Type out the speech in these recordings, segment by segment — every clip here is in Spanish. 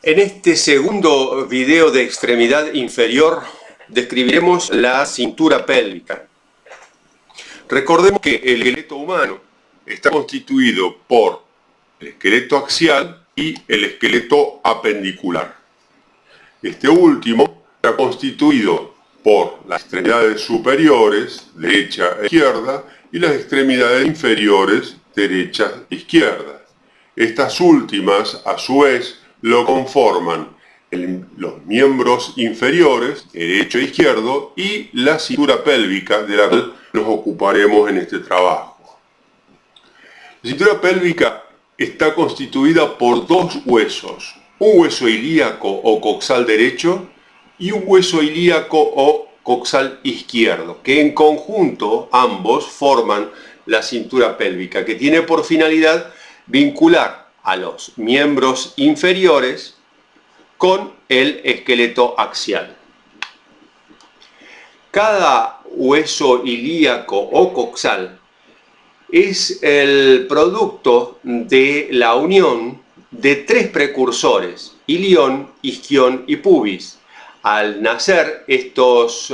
En este segundo video de extremidad inferior describiremos la cintura pélvica. Recordemos que el esqueleto humano está constituido por el esqueleto axial y el esqueleto apendicular. Este último está constituido por las extremidades superiores, derecha e izquierda, y las extremidades inferiores, derecha e izquierda. Estas últimas, a su vez, lo conforman los miembros inferiores, derecho e izquierdo, y la cintura pélvica, de la cual nos ocuparemos en este trabajo. La cintura pélvica está constituida por dos huesos, un hueso ilíaco o coxal derecho y un hueso ilíaco o coxal izquierdo, que en conjunto ambos forman la cintura pélvica, que tiene por finalidad vincular a los miembros inferiores con el esqueleto axial. Cada hueso ilíaco o coxal es el producto de la unión de tres precursores: ilión, isquión y pubis. Al nacer, estos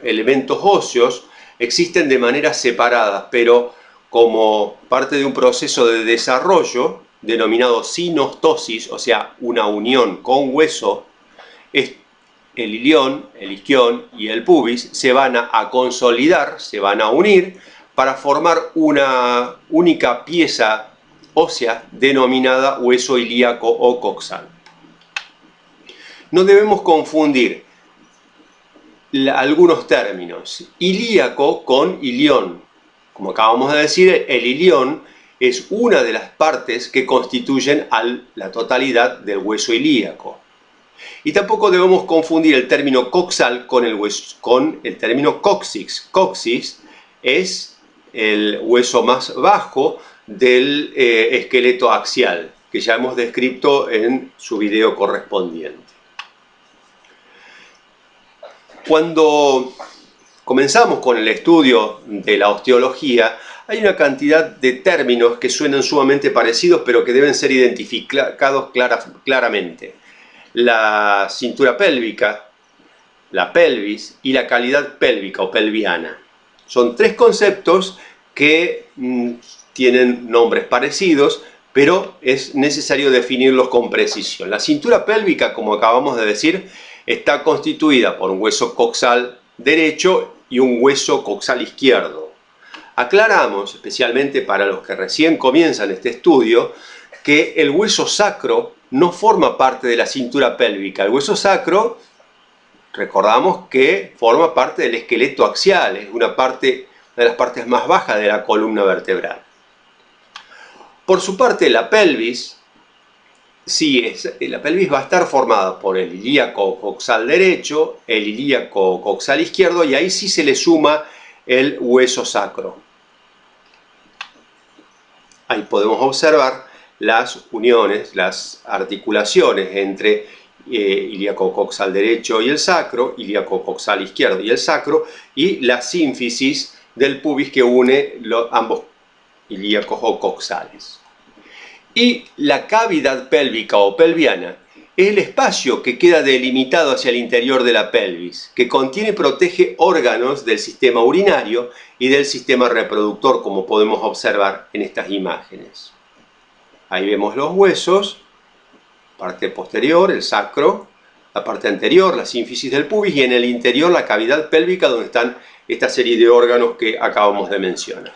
elementos óseos existen de manera separada, pero como parte de un proceso de desarrollo denominado sinostosis, o sea, una unión con hueso, el ilión, el isquión y el pubis se van a consolidar, se van a unir para formar una única pieza ósea denominada hueso ilíaco o coxal. No debemos confundir algunos términos: ilíaco con ilión. Como acabamos de decir, el ilión es una de las partes que constituyen la totalidad del hueso ilíaco. Y tampoco debemos confundir el término coxal con el término coxis. Coxis es el hueso más bajo del esqueleto axial, que ya hemos descrito en su video correspondiente. Cuando comenzamos con el estudio de la osteología, hay una cantidad de términos que suenan sumamente parecidos, pero que deben ser identificados claramente. La cintura pélvica, la pelvis y la calidad pélvica o pelviana. Son tres conceptos que tienen nombres parecidos, pero es necesario definirlos con precisión. La cintura pélvica, como acabamos de decir, está constituida por un hueso coxal derecho y un hueso coxal izquierdo. Aclaramos, especialmente para los que recién comienzan este estudio, que el hueso sacro no forma parte de la cintura pélvica. El hueso sacro, recordamos que forma parte del esqueleto axial, es una de las partes más bajas de la columna vertebral. Por su parte, la pelvis, la pelvis va a estar formada por el ilíaco coxal derecho, el ilíaco coxal izquierdo, y ahí sí se le suma el hueso sacro. Ahí podemos observar las uniones, las articulaciones entre ilíaco coxal derecho y el sacro, ilíaco coxal izquierdo y el sacro, y la sínfisis del pubis que une ambos ilíacos o coxales. Y la cavidad pélvica o pelviana es el espacio que queda delimitado hacia el interior de la pelvis, que contiene y protege órganos del sistema urinario y del sistema reproductor, como podemos observar en estas imágenes. Ahí vemos los huesos, parte posterior, el sacro, la parte anterior, la sínfisis del pubis, y en el interior la cavidad pélvica, donde están esta serie de órganos que acabamos de mencionar.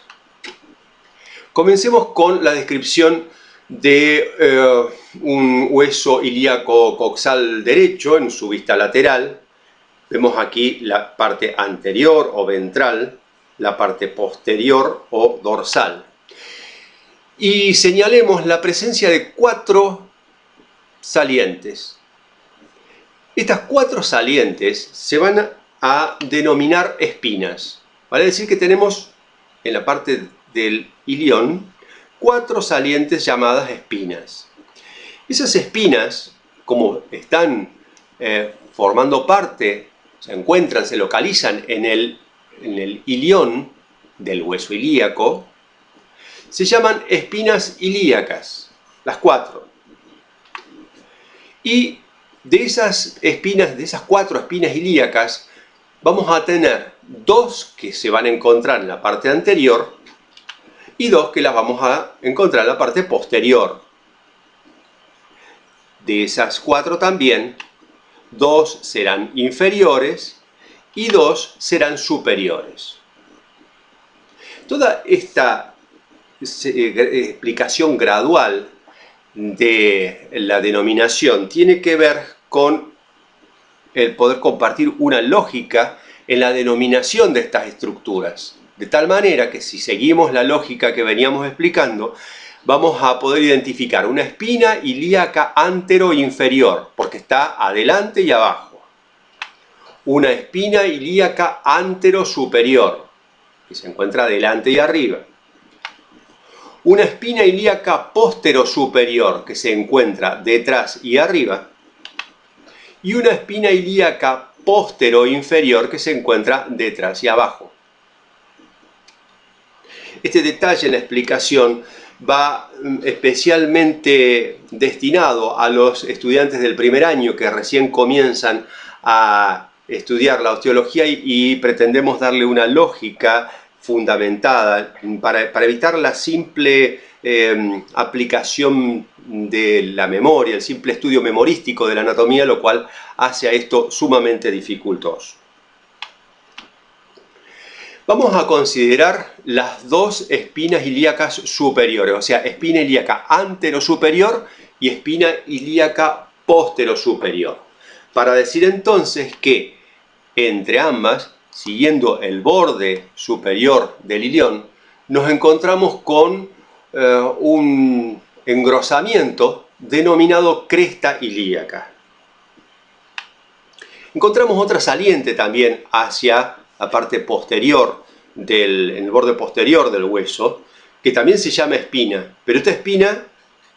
Comencemos con la descripción de un hueso ilíaco coxal derecho en su vista lateral. Vemos aquí la parte anterior o ventral, la parte posterior o dorsal. Y señalemos la presencia de 4 salientes. Estas 4 salientes se van a denominar espinas. Vale decir que tenemos en la parte del ilión 4 salientes llamadas espinas. Esas espinas, como están formando parte, se localizan en el ilión del hueso ilíaco, se llaman espinas ilíacas, las 4. Y de esas espinas, de esas 4 espinas ilíacas, vamos a tener 2 que se van a encontrar en la parte anterior y 2 que las vamos a encontrar en la parte posterior. De esas 4 también, 2 serán inferiores y 2 serán superiores. Toda esta explicación gradual de la denominación tiene que ver con el poder compartir una lógica en la denominación de estas estructuras. De tal manera que si seguimos la lógica que veníamos explicando, vamos a poder identificar una espina ilíaca antero-inferior, porque está adelante y abajo. Una espina ilíaca antero-superior, que se encuentra adelante y arriba. Una espina ilíaca póstero-superior, que se encuentra detrás y arriba. Y una espina ilíaca póstero-inferior, que se encuentra detrás y abajo. Este detalle en la explicación va especialmente destinado a los estudiantes del primer año que recién comienzan a estudiar la osteología y pretendemos darle una lógica fundamentada para evitar la simple aplicación de la memoria, el simple estudio memorístico de la anatomía, lo cual hace a esto sumamente dificultoso. Vamos a considerar las 2 espinas ilíacas superiores, o sea, espina ilíaca antero-superior y espina ilíaca póstero-superior, para decir entonces que entre ambas, siguiendo el borde superior del ilión, nos encontramos con un engrosamiento denominado cresta ilíaca. Encontramos otra saliente también hacia la parte posterior, en el borde posterior del hueso, que también se llama espina, pero esta espina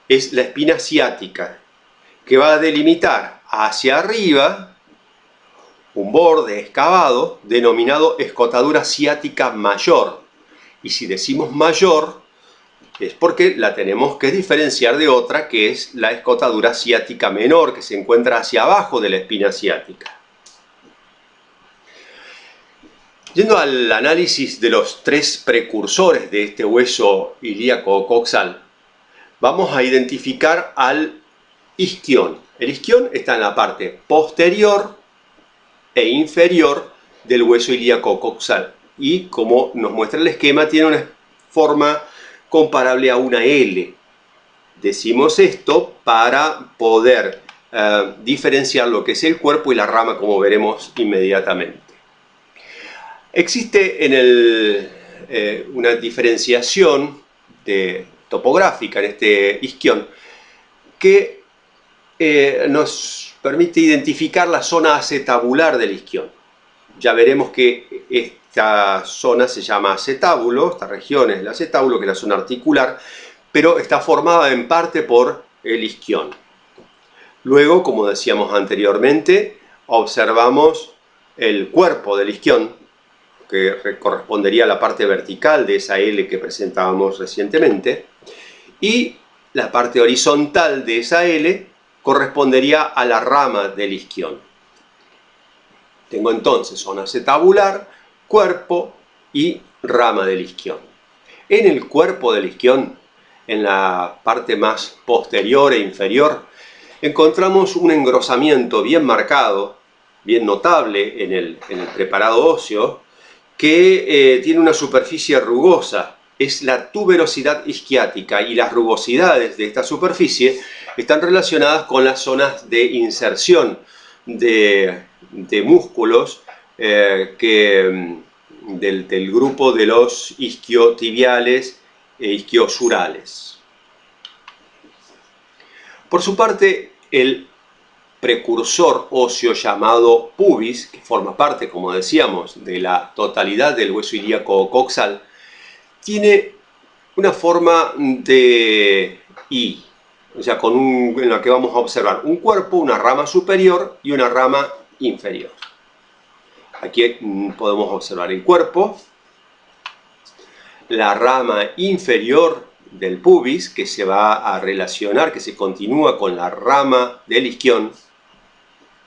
es la espina ciática, que va a delimitar hacia arriba un borde excavado denominado escotadura ciática mayor. Y si decimos mayor, es porque la tenemos que diferenciar de otra, que es la escotadura ciática menor, que se encuentra hacia abajo de la espina ciática. Yendo al análisis de los 3 precursores de este hueso ilíaco coxal, vamos a identificar al isquión. El isquión está en la parte posterior e inferior del hueso ilíaco coxal y, como nos muestra el esquema, tiene una forma comparable a una L. Decimos esto para poder diferenciar lo que es el cuerpo y la rama, como veremos inmediatamente. Existe una diferenciación topográfica en este isquión que nos permite identificar la zona acetabular del isquión. Ya veremos que esta zona se llama acetábulo, esta región es el acetábulo, que es la zona articular, pero está formada en parte por el isquión. Luego, como decíamos anteriormente, observamos el cuerpo del isquión, que correspondería a la parte vertical de esa L que presentábamos recientemente, y la parte horizontal de esa L correspondería a la rama del isquión. Tengo entonces zona acetabular, cuerpo y rama del isquión. En el cuerpo del isquión, en la parte más posterior e inferior, encontramos un engrosamiento bien marcado, bien notable en el preparado óseo, que tiene una superficie rugosa. Es la tuberosidad isquiática, y las rugosidades de esta superficie están relacionadas con las zonas de inserción de músculos del grupo de los isquiotibiales e isquiosurales. Por su parte, el precursor óseo llamado pubis, que forma parte, como decíamos, de la totalidad del hueso ilíaco coxal, tiene una forma de I, o sea, en la que vamos a observar un cuerpo, una rama superior y una rama inferior. Aquí podemos observar el cuerpo, la rama inferior del pubis, que se va a relacionar, que se continúa con la rama del isquión.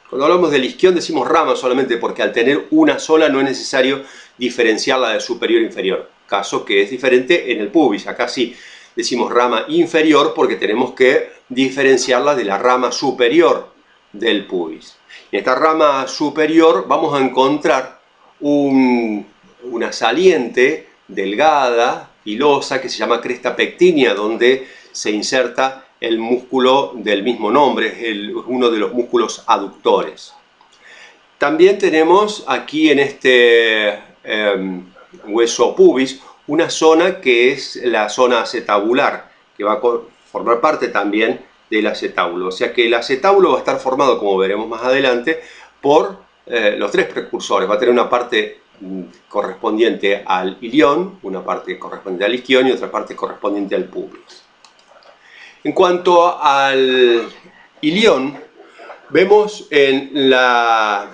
Cuando hablamos del isquión decimos rama solamente porque al tener una sola no es necesario diferenciarla de superior e inferior, caso que es diferente en el pubis. Acá sí decimos rama inferior porque tenemos que diferenciarla de la rama superior del pubis. En esta rama superior vamos a encontrar una saliente delgada, filosa, que se llama cresta pectínea, donde se inserta el músculo del mismo nombre, es uno de los músculos aductores. También tenemos aquí en este hueso pubis una zona que es la zona acetabular, que va a formar parte también del acetábulo. O sea que el acetábulo va a estar formado, como veremos más adelante, por los tres precursores. Va a tener una parte correspondiente al ilión, una parte correspondiente al isquión y otra parte correspondiente al pubis. En cuanto al ilión, vemos en la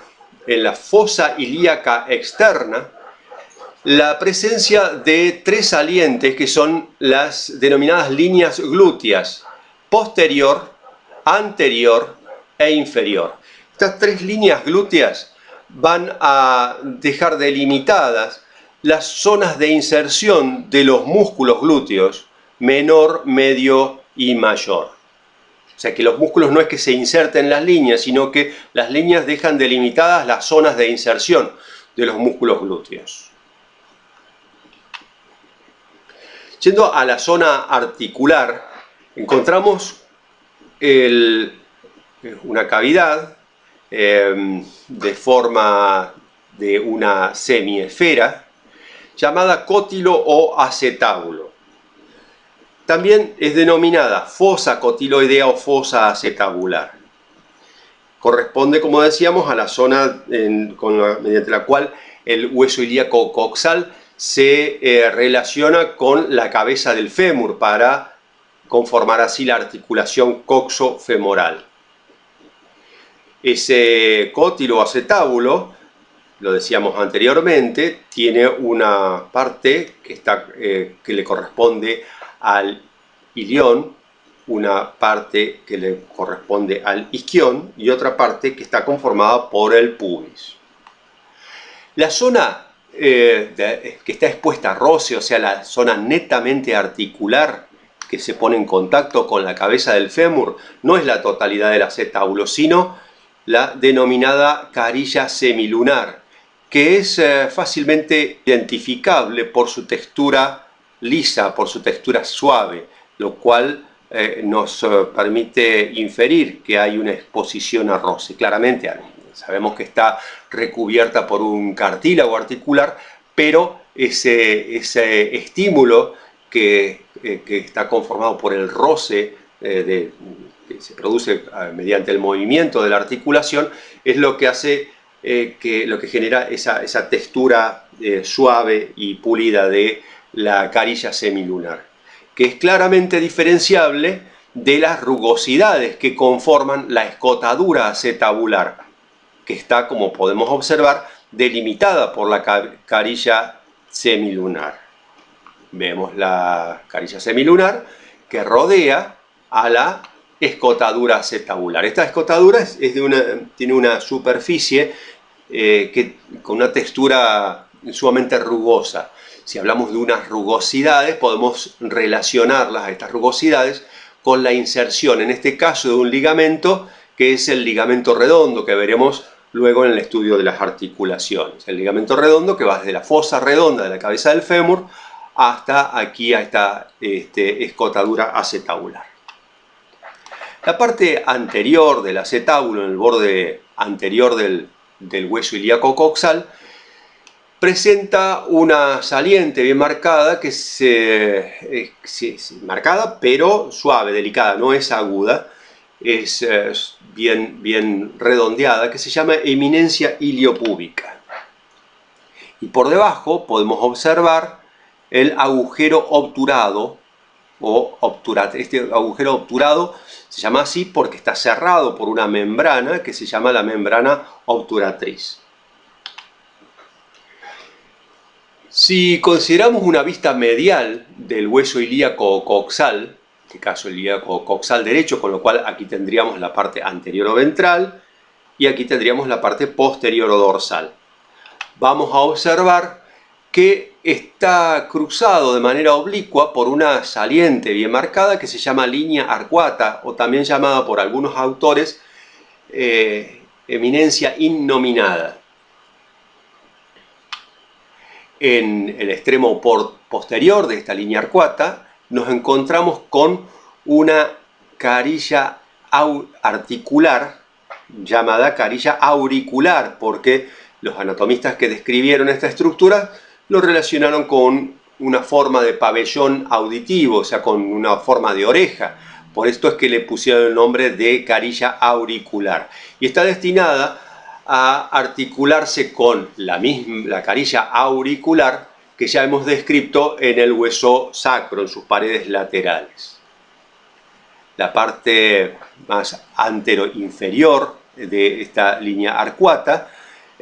fosa ilíaca externa la presencia de tres salientes que son las denominadas líneas glúteas: posterior, anterior e inferior. Estas tres líneas glúteas van a dejar delimitadas las zonas de inserción de los músculos glúteos menor, medio y mayor. O sea que los músculos no es que se inserten en las líneas, sino que las líneas dejan delimitadas las zonas de inserción de los músculos glúteos. Yendo a la zona articular, encontramos una cavidad de forma de una semiesfera llamada cótilo o acetábulo. También es denominada fosa cotiloidea o fosa acetabular. Corresponde, como decíamos, a la zona mediante la cual el hueso ilíaco coxal se relaciona con la cabeza del fémur para conformar así la articulación coxofemoral. Ese cótilo o acetábulo, lo decíamos anteriormente, tiene una parte que le corresponde al ilión, una parte que le corresponde al isquión y otra parte que está conformada por el pubis. La zona que está expuesta a roce, o sea, la zona netamente articular que se pone en contacto con la cabeza del fémur, no es la totalidad del acetábulo, sino la denominada carilla semilunar, que es fácilmente identificable por su textura lisa, por su textura suave, lo cual nos permite inferir que hay una exposición a roce. Claramente sabemos que está recubierta por un cartílago articular, pero ese estímulo que está conformado por el roce que se produce mediante el movimiento de la articulación es lo que hace lo que genera esa textura suave y pulida de la carilla semilunar, que es claramente diferenciable de las rugosidades que conforman la escotadura acetabular, que está, como podemos observar, delimitada por la carilla semilunar. Vemos la carilla semilunar que rodea a la escotadura acetabular. Esta escotadura tiene una superficie con una textura sumamente rugosa. Si hablamos de unas rugosidades, podemos relacionarlas a estas rugosidades con la inserción, en este caso, de un ligamento que es el ligamento redondo, que veremos luego en el estudio de las articulaciones. El ligamento redondo que va desde la fosa redonda de la cabeza del fémur hasta aquí, a esta escotadura acetabular. La parte anterior del acetábulo, en el borde anterior del hueso ilíaco coxal, presenta una saliente bien marcada, marcada pero suave, delicada, no es aguda, es bien redondeada, que se llama eminencia iliopúbica. Y por debajo podemos observar el agujero obturado o obturante. Este agujero obturado se llama así porque está cerrado por una membrana que se llama la membrana obturatriz. Si consideramos una vista medial del hueso ilíaco coxal, en este caso el ilíaco coxal derecho, con lo cual aquí tendríamos la parte anterior o ventral y aquí tendríamos la parte posterior o dorsal. Vamos a observar que está cruzado de manera oblicua por una saliente bien marcada que se llama línea arcuata, o también llamada por algunos autores eminencia innominada. En el extremo posterior de esta línea arcuata nos encontramos con una carilla articular llamada carilla auricular, porque los anatomistas que describieron esta estructura lo relacionaron con una forma de pabellón auditivo, o sea, con una forma de oreja. Por esto es que le pusieron el nombre de carilla auricular. Y está destinada a articularse con la carilla auricular que ya hemos descrito en el hueso sacro, en sus paredes laterales. La parte más antero-inferior de esta línea arcuata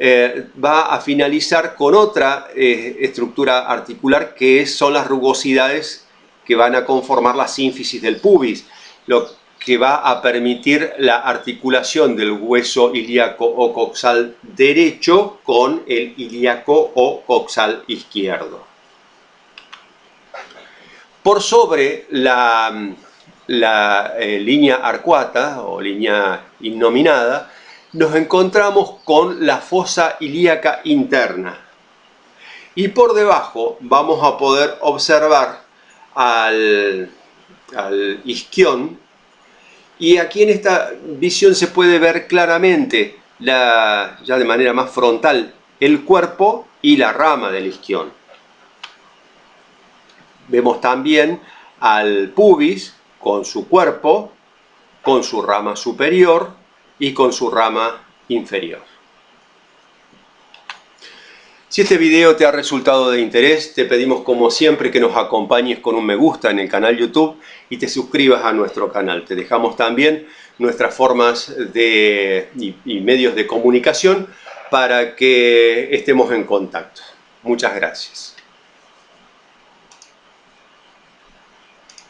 va a finalizar con otra estructura articular que son las rugosidades que van a conformar la sínfisis del pubis, lo que va a permitir la articulación del hueso ilíaco o coxal derecho con el ilíaco o coxal izquierdo. Por sobre la línea arcuata o línea innominada, nos encontramos con la fosa ilíaca interna. Y por debajo vamos a poder observar al isquión. Y aquí en esta visión se puede ver claramente, ya de manera más frontal, el cuerpo y la rama del isquión. Vemos también al pubis con su cuerpo, con su rama superior y con su rama inferior. Si este video te ha resultado de interés, te pedimos como siempre que nos acompañes con un me gusta en el canal YouTube y te suscribas a nuestro canal. Te dejamos también nuestras formas y medios de comunicación para que estemos en contacto. Muchas gracias.